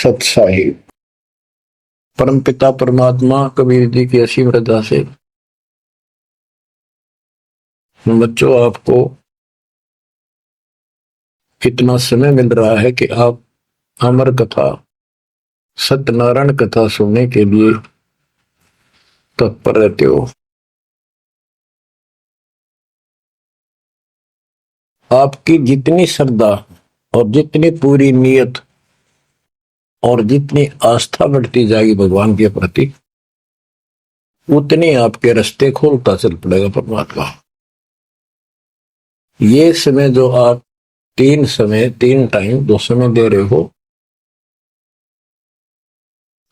सत्साहिब परमपिता परमात्मा कबीर जी की असीम रजा से बच्चों आपको इतना समय मिल रहा है कि आप अमर कथा सत्यनारायण कथा सुनने के लिए तत्पर रहते हो। आपकी जितनी श्रद्धा और जितनी पूरी नियत और जितनी आस्था बढ़ती जाएगी भगवान के प्रति, उतनी आपके रास्ते खोलता चल पड़ेगा परमात्मा। ये समय जो आप तीन टाइम दो समय दे रहे हो,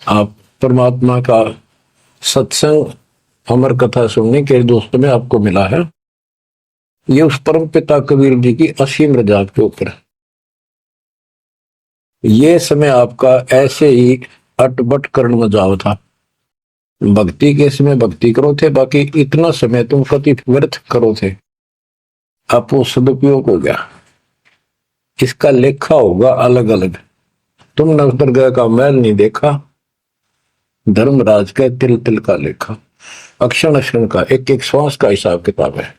आप परमात्मा का सत्संग अमर कथा सुनने के जो समय आपको मिला है, ये उस परम पिता कबीर जी की असीम रजा के ऊपर है। ये समय आपका ऐसे ही अटबट करण में जाओ था। भक्ति के समय भक्ति करो थे, बाकी इतना समय तुम कति व्यर्थ करो थे, आप वो सदुपयोग हो गया। इसका लेखा होगा अलग अलग। तुमने उस दरगाह का मैल नहीं देखा, धर्मराज का तिल तिल का लेखा, अक्षण अक्षण का, एक एक श्वास का हिसाब किताब है।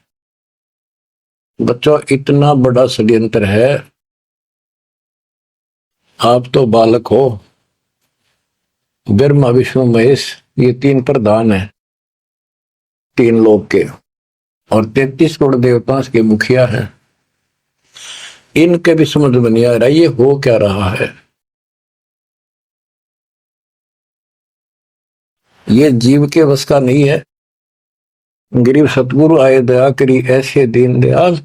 बच्चों इतना बड़ा षड्यंत्र है। आप तो बालक हो, ब्रह्मा विष्णु महेश ये तीन प्रधान है, तीन लोक के, और 33 करोड़ देवताओं के मुखिया है। इनके भी समझ में नहीं आ रहा ये हो क्या रहा है। ये जीव के वश का नहीं है। गरीब सतगुरु आए दया करी ऐसे दीन दयाल,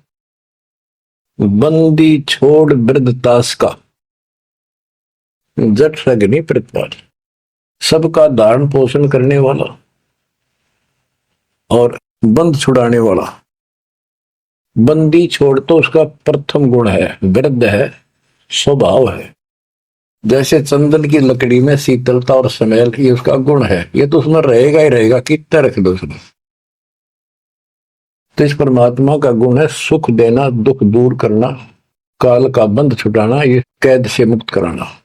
बंदी छोड़ वृद्धतास का, जट सगनी प्रतिपाल। सबका धारण पोषण करने वाला और बंद छुड़ाने वाला। बंदी छोड़ तो उसका प्रथम गुण है, वृद्ध है, स्वभाव है। जैसे चंदन की लकड़ी में शीतलता और स्मेल, ये उसका गुण है, ये तो उसमें रहेगा ही रहेगा, कितना रख दो उसमें। तो इस परमात्मा का गुण है सुख देना, दुख दूर करना, काल का बंध छुटाना, ये कैद से मुक्त कराना।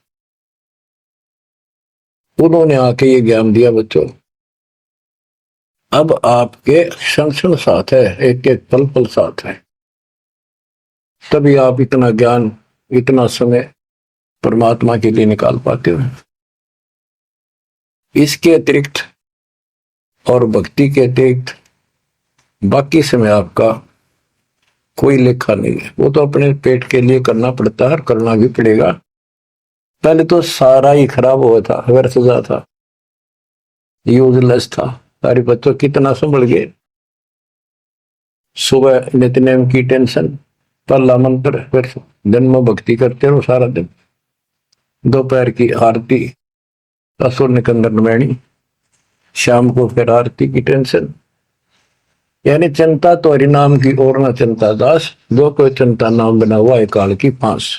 उन्होंने आके ये ज्ञान दिया बच्चों। अब आपके क्षण क्षण साथ है, एक एक पल पल साथ है, तभी आप इतना ज्ञान इतना समय परमात्मा के लिए निकाल पाते हो। इसके अतिरिक्त और भक्ति के अतिरिक्त बाकी समय आपका कोई लेखा नहीं है। वो तो अपने पेट के लिए करना पड़ता है और करना भी पड़ेगा। पहले तो सारा ही खराब हुआ था, व्यर्थ जा था, यूजलेस था। सारे बच्चों कितना संभल गए। सुबह नित्यनेम की टेंशन, पहला मंत्र, फिर दिन में भक्ति करते रहो सारा दिन, दोपहर की आरती, असुर निकंदर नमैनी, शाम को फिर आरती की टेंशन। यानी चिंता तो हरि नाम की और ना चिंता दास, जो कोई चिंता नाम बना हुआ है काल की फांस।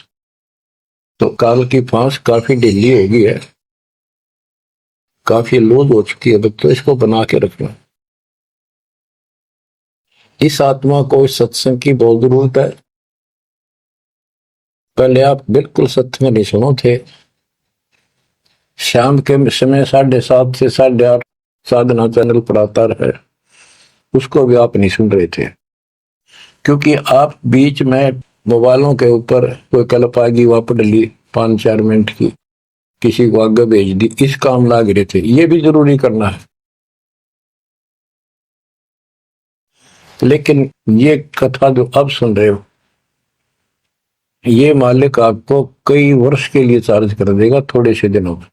तो काल की फांस काफी ढीली हो गई है, काफी लूज हो चुकी है बच्चों, इसको बना के रखना। इस आत्मा को इस सत्संग की बहुत जरूरत है। पहले आप बिल्कुल सत्संग नहीं सुनो थे। शाम के समय 7:30 से 8:30 साधना चैनल पर आता है, उसको भी आप नहीं सुन रहे थे, क्योंकि आप बीच में मोबाइलों के ऊपर कोई कल्प आ गई, वापस डली 5-4 मिनट की, किसी को आगे भेज दी, इस काम लाग रहे थे। ये भी जरूरी करना है, लेकिन ये कथा जो अब सुन रहे हो, ये मालिक आपको कई वर्ष के लिए चार्ज कर देगा थोड़े से दिनों में।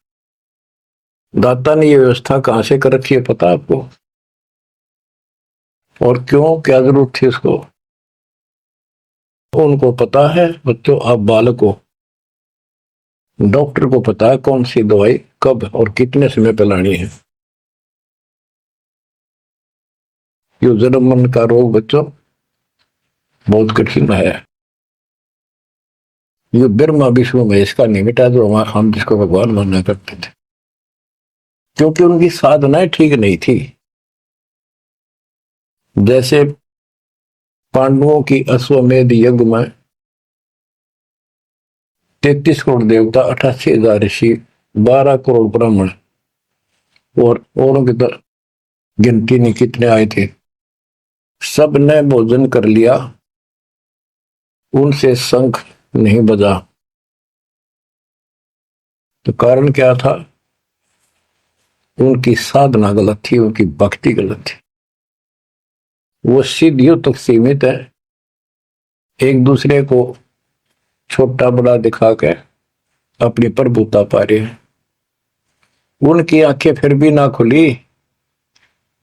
दाता ने ये व्यवस्था कहां से कर रखी है पता आपको, और क्यों, क्या जरूरत थी उसको, उनको पता है। बच्चों आप बालक हो, डॉक्टर को पता है कौन सी दवाई कब और कितने समय पे लानी है। ये जन्म मन का रोग बच्चों बहुत कठिन है। ये ब्रह्मा विष्णु महेश का नहीं मिटा जो हम जिसको भगवान मानना करते थे, क्योंकि उनकी साधनाएं ठीक नहीं थी। जैसे पांडवों की अश्वमेध यज्ञ में 33 करोड़ देवता, 88,000 ऋषि 12 करोड़ ब्राह्मण और औरों की तरह गिनती नहीं कितने आए थे, सब ने भोजन कर लिया, उनसे शंख नहीं बजा। तो कारण क्या था? उनकी साधना गलत थी, उनकी भक्ति गलत थी। वो सिद्धियों तक सीमित है, एक दूसरे को छोटा बड़ा दिखा के अपनी प्रभुता पा रहे हैं। उनकी आंखें फिर भी ना खुली,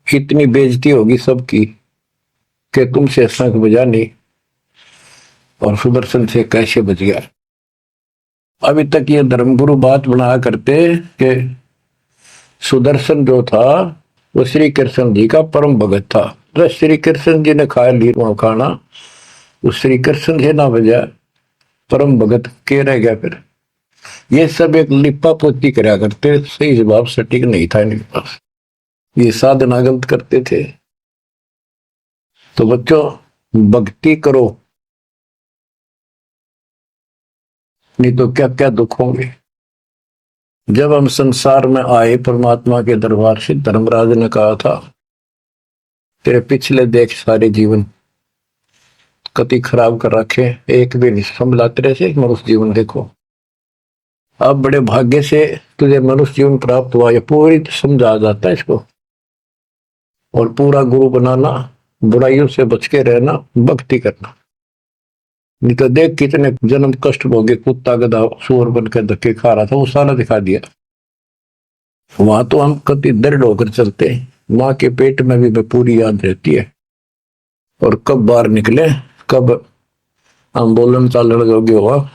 इतनी बेइज्जती होगी सबकी कि तुमसे शंख बजा नहीं और सुदर्शन से कैसे बच गया। अभी तक ये धर्मगुरु बात बनाया करते कि सुदर्शन जो था वो श्री कृष्ण जी का परम भगत था। तो श्री कृष्ण जी ने खाया ली खाना, उस श्री कृष्ण से ना बजा, परम भगत के रह गया फिर। ये सब एक लिपा पोती कराया करते, सही जवाब सटीक नहीं था इनके पास, ये साधना गलत करते थे। तो बच्चों भक्ति करो, नहीं तो क्या क्या दुख होंगे। जब हम संसार में आए, परमात्मा के दरबार से धर्मराज ने कहा था तेरे पिछले देख सारे जीवन कति खराब कर रखे, एक भी नहीं संभला तेरे से, मनुष्य जीवन देखो। अब बड़े भाग्य से तुझे मनुष्य जीवन प्राप्त हुआ, ये पूरी समझा जाता है इसको। और पूरा गुरु बनाना, बुराइयों से बच के रहना, भक्ति करना। नहीं तो देख कितने जन्म कष्ट भोगे, कुत्ता गधा सुअर बन के धक्के खा रहा था, वो सारा दिखा दिया। वहां तो हम कति दृढ़ होकर चलते हैं, माँ के पेट में भी मैं पूरी याद रहती है। और कब बाहर निकले, कब हम बोलन चालन योग्य हुआ,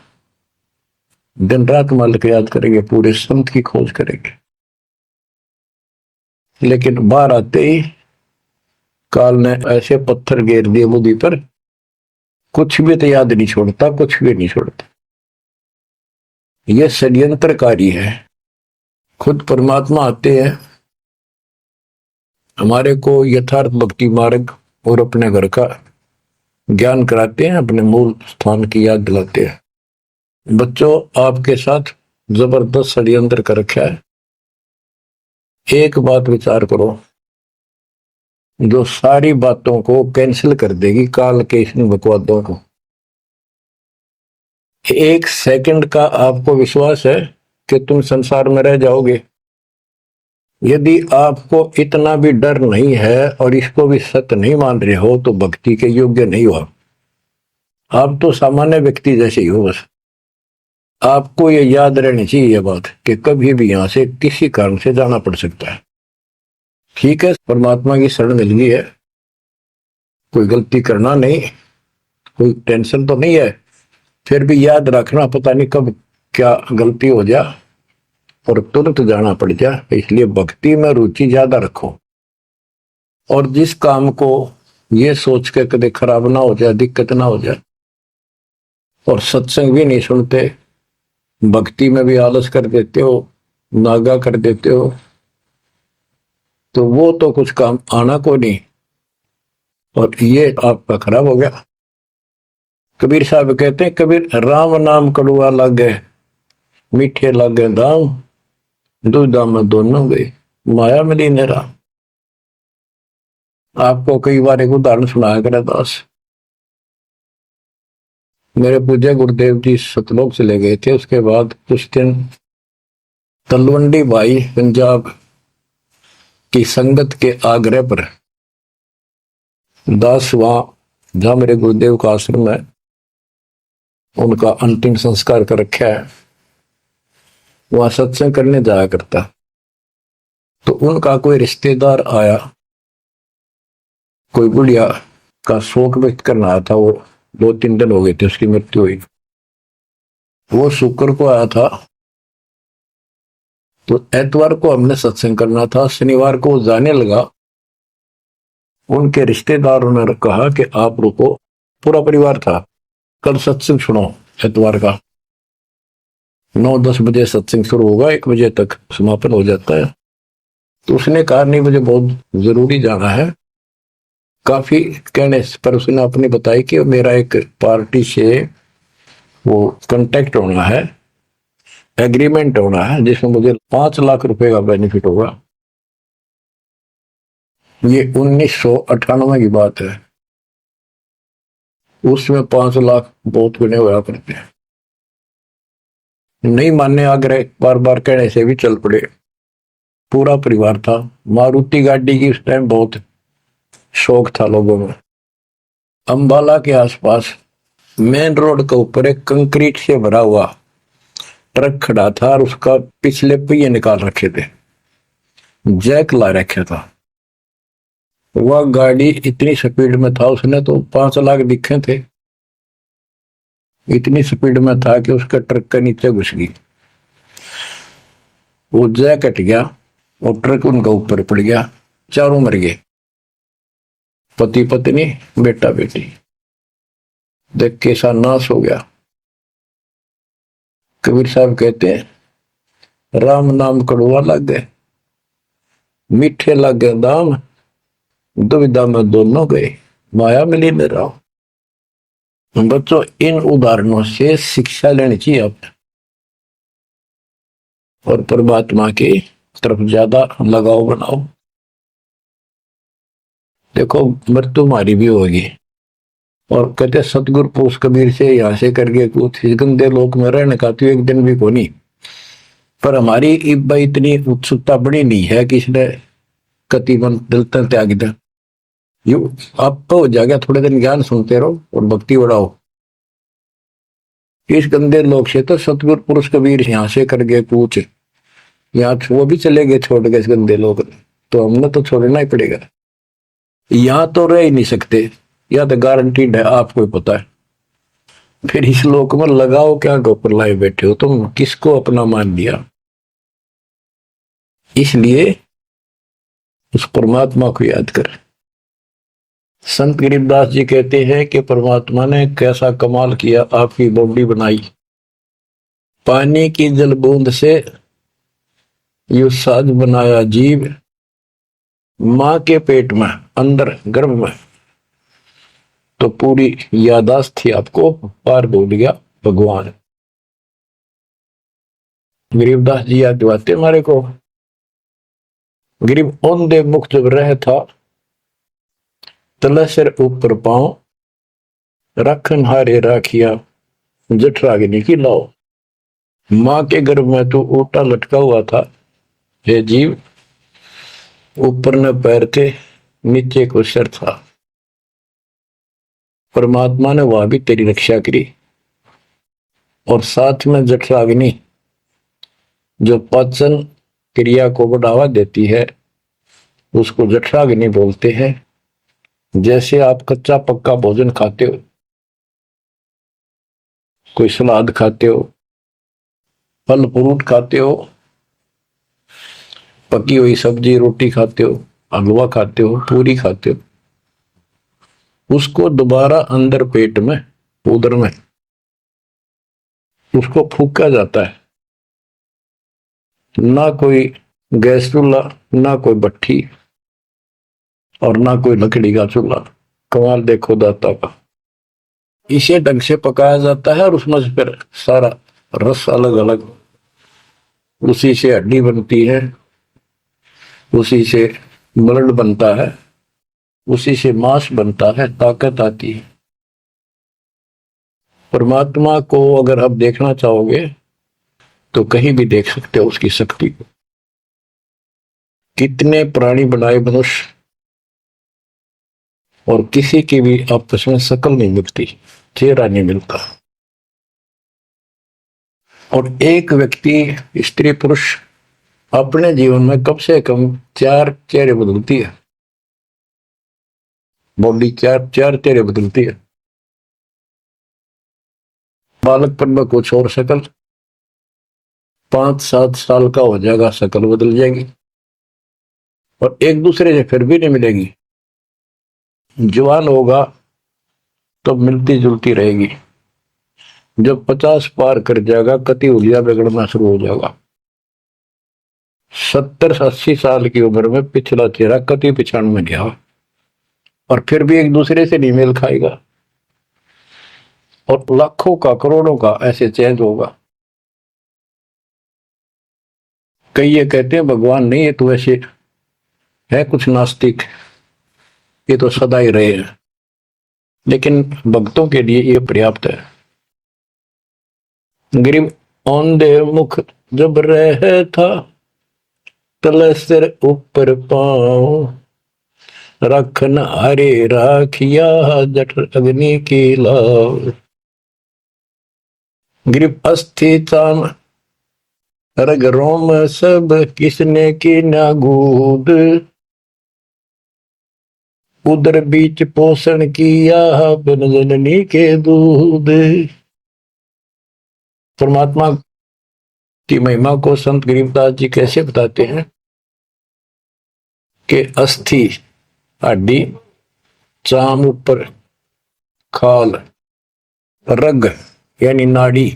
दिन रात मालिक याद करेंगे, पूरे संत की खोज करेंगे। लेकिन बाहर आते ही काल ने ऐसे पत्थर घेर दिए बुद्धि पर, कुछ भी तो याद नहीं छोड़ता, कुछ भी नहीं छोड़ता। यह षड्यंत्रकारी है। खुद परमात्मा आते हैं, हमारे को यथार्थ भक्ति मार्ग और अपने घर का ज्ञान कराते हैं, अपने मूल स्थान की याद दिलाते हैं। बच्चों आपके साथ जबरदस्त षड्यंत्र कर रखा है। एक बात विचार करो जो सारी बातों को कैंसिल कर देगी, काल के इन बकवादों को। एक सेकंड का आपको विश्वास है कि तुम संसार में रह जाओगे? यदि आपको इतना भी डर नहीं है और इसको भी सत्य नहीं मान रहे हो तो भक्ति के योग्य नहीं हो। आप तो सामान्य व्यक्ति जैसे ही हो। बस आपको ये याद रहनी चाहिए ये बात कि कभी भी यहां से किसी कारण से जाना पड़ सकता है। ठीक है, परमात्मा की शरण मिल गई है, कोई गलती करना नहीं, कोई टेंशन तो नहीं है। फिर भी याद रखना, पता नहीं कब क्या गलती हो जाए और तुरंत जाना पड़ जाए। इसलिए भक्ति में रुचि ज्यादा रखो, और जिस काम को ये सोच के कभी खराब ना हो जाए, दिक्कत ना हो जाए, और सत्संग भी नहीं सुनते, भक्ति में भी आलस कर देते हो, नागा कर देते हो, तो वो तो कुछ काम आना को नहीं, और ये आपका खराब हो गया। कबीर साहब कहते हैं, कबीर राम नाम कड़ुआ लागे, मीठे लागे दाम, दूधा में दोनों गए, माया मिली ने राम। आपको कई बार एक उदाहरण सुनाया करा दास। मेरे पूज्य गुरुदेव जी सतलोक चले गए थे, उसके बाद कुछ दिन तलवंडी भाई पंजाब की संगत के आग्रह पर दास वहां जहां मेरे गुरुदेव का आश्रम है, उनका अंतिम संस्कार कर रखा है, वहां सत्संग करने जाया करता। तो उनका कोई रिश्तेदार आया, कोई बुढ़िया का शोक व्यक्त करना आया था। वो 2-3 दिन हो गए थे उसकी मृत्यु हुई। वो शुक्र को आया था, तो एतवार को हमने सत्संग करना था, शनिवार को जाने लगा। उनके रिश्तेदारों ने कहा कि आप रुको, पूरा परिवार था, कल सत्संग सुनो एतवार का, 9-10 बजे सत्संग शुरू होगा, 1 बजे तक समापन हो जाता है। तो उसने कहा नहीं, मुझे बहुत जरूरी जाना है। काफी कहने पर उसने अपनी बताई कि मेरा एक पार्टी से वो कांटेक्ट होना है, एग्रीमेंट होना है जिसमें मुझे 5 लाख रुपए का बेनिफिट होगा। ये 1998 की बात है। उसमें 5 लाख बहुत गुने हुआ करते हैं। नहीं मानने आग्रह बार बार कहने से भी चल पड़े। पूरा परिवार था। मारुति गाड़ी की उस टाइम बहुत शौक था लोगों में। अंबाला के आसपास मेन रोड के ऊपर एक कंक्रीट से भरा हुआ ट्रक खड़ा था और उसका पिछले पहिए निकाल रखे थे, जैक ला रखा था। वह गाड़ी इतनी स्पीड में था, उसने तो 5 लाख दिखे थे। इतनी स्पीड में था कि उसके ट्रक के नीचे घुस गई। वो जैक कट गया और ट्रक उनका ऊपर पड़ गया। चारों मर गए, पति पत्नी बेटा बेटी। देख कैसा नाश हो गया। कबीर साहब कहते हैं राम नाम कड़वा लग गए, मीठे लग गए दाम, दुविधा में दोनों गए, माया मिली न राम। बच्चों, इन उदाहरणों से शिक्षा लेनी चाहिए आपने और परमात्मा की तरफ ज्यादा लगाव बनाओ। देखो मृत्यु हमारी भी होगी। और कहते सतगुरु पुरुष कबीर से यहां से करके कुछ इस गंदे लोक में रहने का तो एक दिन भी को नहीं। पर हमारी इतनी उत्सुकता बड़ी नहीं है कि इसने कतिबन दिलता त्याग दे। यू आप तो हो जाएगा, थोड़े दिन ज्ञान सुनते रहो और भक्ति बढ़ाओ। इस गंदे लोग से तो सतगुरु पुरुष कबीर यहां से करके पूछ, यहाँ वो भी चले गए छोड़ के इस गंदे लोग, तो हमने तो छोड़ना ही पड़ेगा। यहाँ तो रह ही नहीं सकते, या तो गारंटीड है, आपको ही पता है। फिर इस लोक में लगाओ क्या गोपर लाए बैठे हो तुम, किसको अपना मान लिया। इसलिए उस परमात्मा को याद कर। संत गरीबदास जी कहते हैं कि परमात्मा ने कैसा कमाल किया, आपकी बॉडी बनाई, पानी की जल बूंद से यू साज बनाया जीव, मां के पेट में अंदर गर्भ में तो पूरी यादाश्त थी आपको, पार बोल गया भगवान। गरीबदास जी याद दिवाते हमारे को। गरीब औंधे मुख जब रह था, तले सिर ऊपर पांव, रखन हारे राखिया जठराग्नि की लाओ। मां के गर्भ में तो उल्टा लटका हुआ था हे जीव, ऊपर न पैर थे नीचे को सिर था। परमात्मा ने वहां भी तेरी रक्षा करी। और साथ में जठराग्नि जो पाचन क्रिया को बढ़ावा देती है उसको जठराग्नि बोलते हैं। जैसे आप कच्चा पक्का भोजन खाते हो, कोई सलाद खाते हो, फल फ्रूट खाते हो, पकी हुई सब्जी रोटी खाते हो, हलवा खाते हो, पूरी खाते हो, उसको दोबारा अंदर पेट में उदर में उसको फूका जाता है। ना कोई गैस चूल्हा, ना कोई भट्ठी और ना कोई लकड़ी का चूल्हा। कमाल देखो दाता का। इसे ढंग से पकाया जाता है और उसमें से फिर सारा रस अलग अलग, उसी से हड्डी बनती है, उसी से ब्लड बनता है, उसी से मांस बनता है, ताकत आती है। परमात्मा को अगर आप देखना चाहोगे तो कहीं भी देख सकते हो उसकी शक्ति को। कितने प्राणी बनाए मनुष्य और किसी की भी आपस में शकल नहीं मिलती, चेहरा नहीं मिलता। और एक व्यक्ति स्त्री पुरुष अपने जीवन में कम से कम 4 चेहरे बदलती है। बॉडी 4 चेहरे बदलती है। बालकपन में कुछ और शकल, 5-7 साल का हो जाएगा शकल बदल जाएगी और एक दूसरे से फिर भी नहीं मिलेगी। जवान होगा तो मिलती जुलती रहेगी। जब 50 पार कर जाएगा कति उलिया बिगड़ना शुरू हो जाएगा। 70-80 साल की उम्र में पिछला चेहरा कति पिछाड़ में गया और फिर भी एक दूसरे से नहीं मेल खाएगा। और लाखों का करोड़ों का ऐसे चेंज होगा। कई ये कहते हैं भगवान नहीं, ये तो वैसे है कुछ नास्तिक, ये तो सदा ही रहे हैं, लेकिन भक्तों के लिए ये पर्याप्त है। गरीब औंधे मुख जब रह था, तले सिर ऊपर पांव, रखन हरे राखिया, जठर अग्नि की लाव। गरीब अस्थि चाम रग रोम सब, किसने की ना गूद, उदर बीच पोषण किया, बिन जननी के दूध। परमात्मा की महिमा को संत गरीबदास जी कैसे बताते हैं कि अस्थि हड्डी, चाम ऊपर खाल, रग यानी नाड़ी,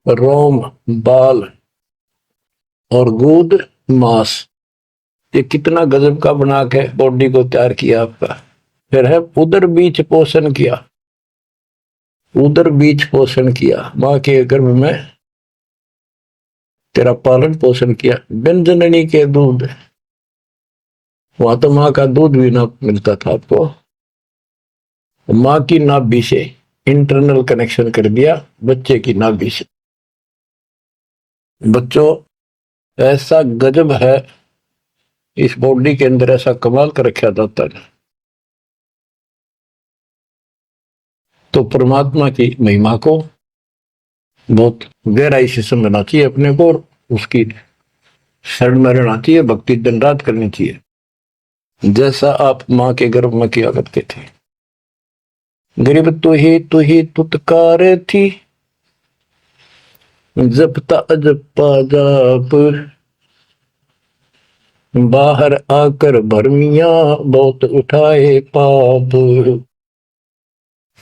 रोम बाल और गूद मांस, ये कितना गजब का बना के बॉडी को तैयार किया आपका। फिर है उदर बीच पोषण किया, उदर बीच पोषण किया, मां के गर्भ में तेरा पालन पोषण किया, बिन जननी के दूध, वहां तो मां का दूध भी ना मिलता था आपको, मां की नाभि से इंटरनल कनेक्शन कर दिया बच्चे की नाभि से। बच्चों ऐसा गजब है इस बॉडी के अंदर, ऐसा कमाल कर रखा जाता है। तो परमात्मा की महिमा को बहुत गहराई से समझना चाहिए अपने को, और उसकी शरण में रहना चाहिए, भक्ति दिन रात करनी चाहिए, जैसा आप मां के गर्भ में किया करते थे। गरीब तू ही तुतकार थी, जपता अजपा जाप, बाहर आकर भरमिया, बहुत उठाए पाप।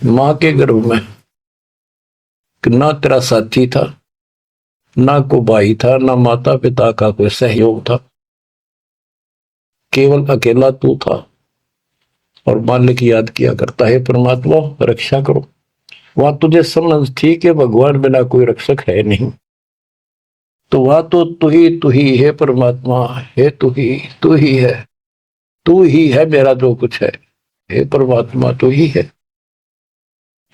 मां के गर्भ में ना तेरा साथी था, ना को भाई था, ना माता पिता का कोई सहयोग था, केवल अकेला तू था, और मालिक याद किया करता है परमात्मा रक्षा करो। वहां तुझे समझ थी कि भगवान बिना कोई रक्षक है नहीं, तो वहां तो तू ही है परमात्मा, है तू ही है, तू ही है मेरा जो कुछ है, हे परमात्मा तू ही है,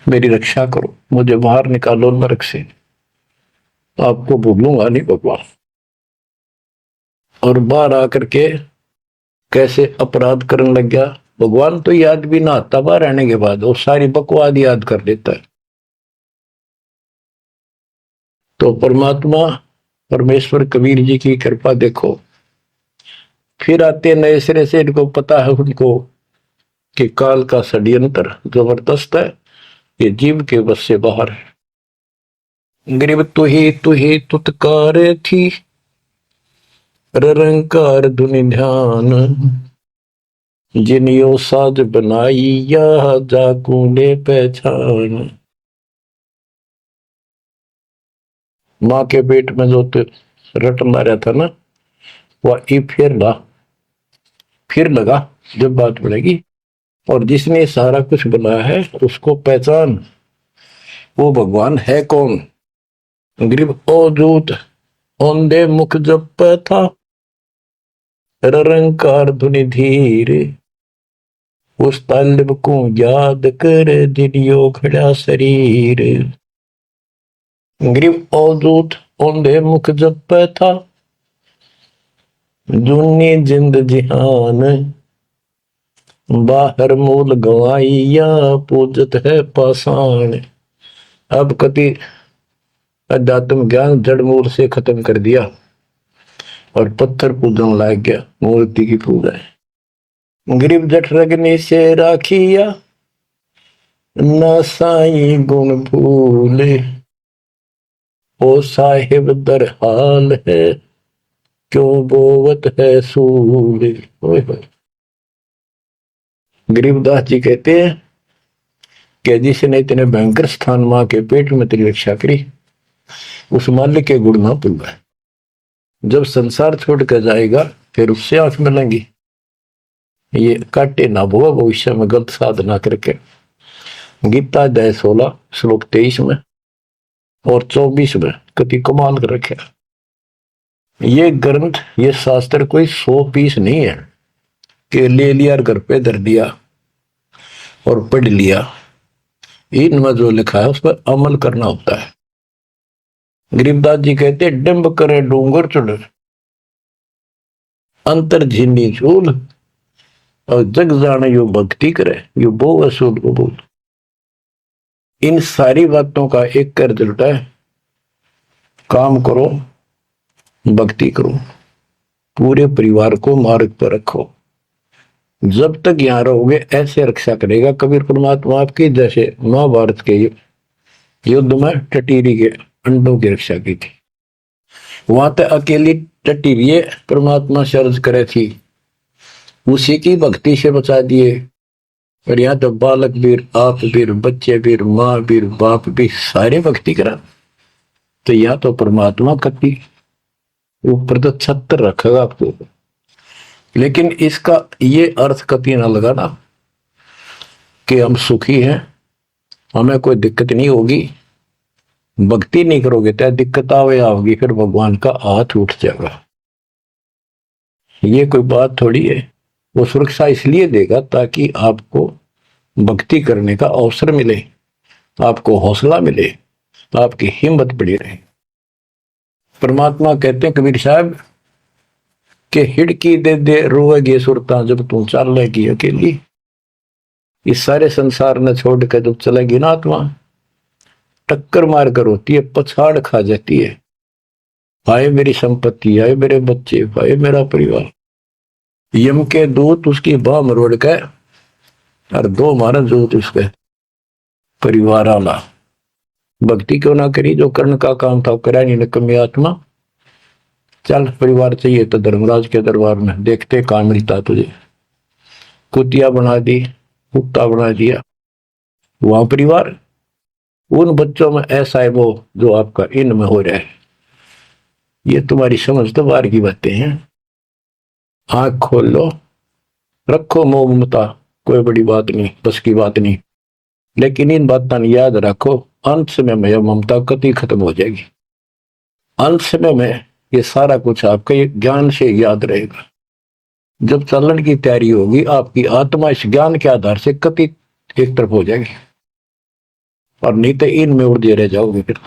मेरी रक्षा करो, मुझे बाहर निकालो नरक से, आपको भूलूंगा नहीं भगवान। और बाहर आकर के कैसे अपराध करने लग गया, भगवान तो याद भी ना आता बाहर रहने के बाद, वो सारी बकवाद याद कर देता है। तो परमात्मा परमेश्वर कबीर जी की कृपा देखो, फिर आते नए सिरे से, इनको पता है उनको कि काल का षड्यंत्र जबरदस्त है, ये जीव के बस से बाहर है। गरीब तू ही तुतकार थी, रंकार धुनि ध्यान, जिनियो साज बनाई या, जाकू ने पहचान। मां के पेट में जो रटना रहा था ना, वह फिर लगा जब बात बढ़ेगी, और जिसने सारा कुछ बनाया है उसको पहचान, वो भगवान है कौन। गरीब अवधूत औंधे मुख जप था, रंकार धुनि धीर, उस तालिब को याद कर, दिलियो खड़ा शरीर। गरीब अवधूत औंधे मुख जप था, जूनी जिंद जिहान, बाहर मूल गवाइया, पूजत है पाषाण। अब कति अध्यात्म ज्ञान जड़ मूल से खत्म कर दिया और पत्थर पूजन लाग गया, मूर्ति की पूजा है। गरीब जठ रगनी से राखिया, ना साई गुण भूले, ओ साहिब दर हाल है, क्यों बोवत है सूले। गरीबदास जी कहते हैं कि जिसने इतने भयंकर स्थान मां के पेट में तेरी रक्षा करी, उस मालिक के गुण ना भूलना। जब संसार छोड़ कर जाएगा फिर उससे आंख मिलेंगी, ये काटे ना भोगा भविष्य में गलत साधना करके। गीता अध्याय 16 श्लोक 23 में और 24 में कति कमाल कर रखे। ये ग्रंथ, ये शास्त्र कोई 100 पीस नहीं है कि ले लिया और घर पे धर दिया और पढ़ लिया। इनमें जो लिखा है उस पर अमल करना होता है। गरीबदास जी कहते हैं, डिंब करे डूंगर चढ़, अंतर झीनी झूल, और जग जाने यो भक्ति करे, यो बो असूल को बोल। इन सारी बातों का एक कर रिजल्ट है, काम करो, भक्ति करो, पूरे परिवार को मार्ग पर रखो। जब तक यहां रहोगे ऐसे रक्षा करेगा कबीर परमात्मा आपकी, जैसे महाभारत के युद्ध में टटीरी के अंडों की रक्षा की थी। वहां तक अकेली टटीरी परमात्मा सर्ज करे थी, उसी की भक्ति से बचा दिए। और यहाँ तो बालक वीर, आप वीर, बच्चे वीर, माँ वीर, बाप भी सारे भक्ति करा। तो यहाँ तो परमात्मा कति ऊपर तो छत्र रखेगा आपको। लेकिन इसका ये अर्थ कति ना लगाना कि हम सुखी हैं, हमें कोई दिक्कत नहीं होगी। भक्ति नहीं करोगे तो दिक्कत आओगी, फिर भगवान का हाथ उठ जाएगा। ये कोई बात थोड़ी है। वो सुरक्षा इसलिए देगा ताकि आपको भक्ति करने का अवसर मिले, आपको हौसला मिले, आपकी हिम्मत बड़ी रहे। परमात्मा कहते हैं कबीर साहब के हिड़की दे दे रोएगी सुरता, जब तू चलेगी अकेली। इस सारे संसार ने छोड़ कर जब चलेगी ना आत्मा, टक्कर मार कर होती है, पछाड़ खा जाती है। हाय मेरी संपत्ति, हाय मेरे बच्चे, हाय मेरा परिवार। यम के दूत उसकी बाह मरोड़ के और दो मारा दूत उसके परिवार आला। भक्ति क्यों ना करी, जो कर्ण का काम था करा नहीं निकम्मी आत्मा। चल परिवार चाहिए तो धर्मराज के दरबार में देखते कहां मिलता तुझे। कुतिया बना दी, कुत्ता बना दिया, वहां परिवार। उन बच्चों में ऐसा है वो जो आपका इनमें हो रहा है। ये तुम्हारी समझ तो बाहर की बातें हैं। आंख खोल लो, रखो मोह ममता, कोई बड़ी बात नहीं, बस की बात नहीं। लेकिन इन बातों याद रखो, अंत समय में यह ममता कति खत्म हो जाएगी। अंत समय में ये सारा कुछ आपके ज्ञान से याद रहेगा। जब चलन की तैयारी होगी, आपकी आत्मा इस ज्ञान के आधार से कति एक तरफ हो जाएगी, और नहीं तो इनमें उड़े रह जाओगे। फिर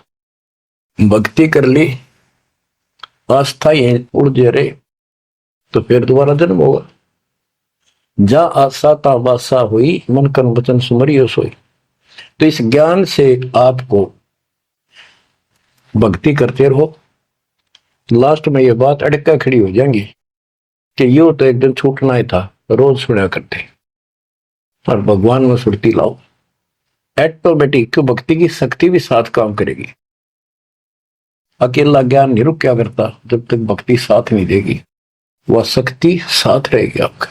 भक्ति कर ली, आस्था ही उड़े रहे, तो फिर दोबारा जन्म होगा। जा आशा ता वासा हुई, मन कर्म वचन सुमरियो सोई। तो इस ज्ञान से आपको भक्ति करते रहो। लास्ट में ये बात अड़का खड़ी हो जाएंगी कि यो तो एक दिन छूटना ही था, रोज सुना करते। और भगवान में सुरती लाओ, ऑटोमेटिक भक्ति की शक्ति भी साथ काम करेगी। अकेला ज्ञान नहीं रुक क्या करता, जब तक भक्ति साथ नहीं देगी, वह शक्ति साथ रहेगी आपका।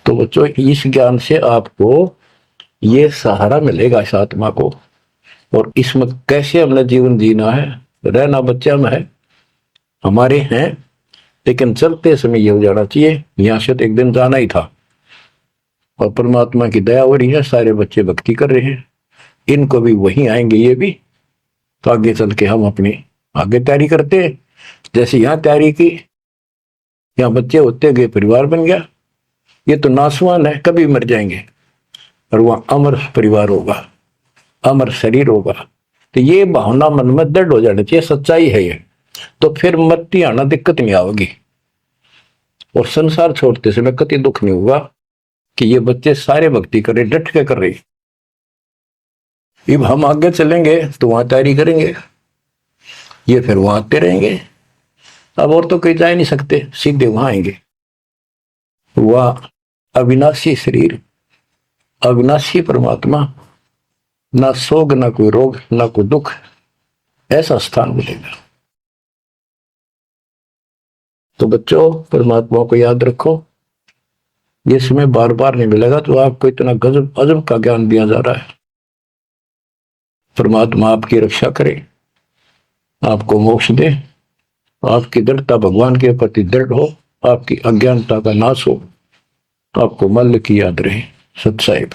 तो बच्चों, इस ज्ञान से आपको ये सहारा मिलेगा इस आत्मा को। और इसमें कैसे हमने जीवन जीना है, रहना बच्चा में है, हमारे हैं, लेकिन चलते समय ये हो जाना चाहिए यहां से तो एक दिन जाना ही था। और परमात्मा की दया हो रही है, सारे बच्चे भक्ति कर रहे हैं, इनको भी वहीं आएंगे ये भी। तो आगे चल के हम अपनी आगे तैयारी करते हैं। जैसे यहां तैयारी की, यहां बच्चे होते गए, परिवार बन गया। ये तो नासवान है, कभी मर जाएंगे, और वहां अमर परिवार होगा, अमर शरीर होगा। तो ये भावना मन में दृढ़ हो जानी चाहिए, सच्चाई है ये। तो फिर मरती आना दिक्कत नहीं आएगी, और संसार छोड़ते समय कति दुख नहीं होगा कि ये बच्चे सारे भक्ति कर रहे, डट के कर रहे। अब हम आगे चलेंगे तो वहां तैयारी करेंगे, ये फिर वहां आते रहेंगे। अब और तो कहीं जा नहीं सकते, सीधे वहां आएंगे। वह अविनाशी शरीर, अविनाशी परमात्मा, ना सोग, ना कोई रोग, ना कोई दुख, ऐसा स्थान मिलेगा। तो बच्चों, परमात्मा को याद रखो। ये समय बार बार नहीं मिलेगा, तो आपको इतना गजब अजब का ज्ञान दिया जा रहा है। परमात्मा आपकी रक्षा करे, आपको मोक्ष दे, आपकी दृढ़ता भगवान के प्रति दृढ़ हो, आपकी अज्ञानता का नाश हो, आपको मल्ल की याद रहे। सत साहिब।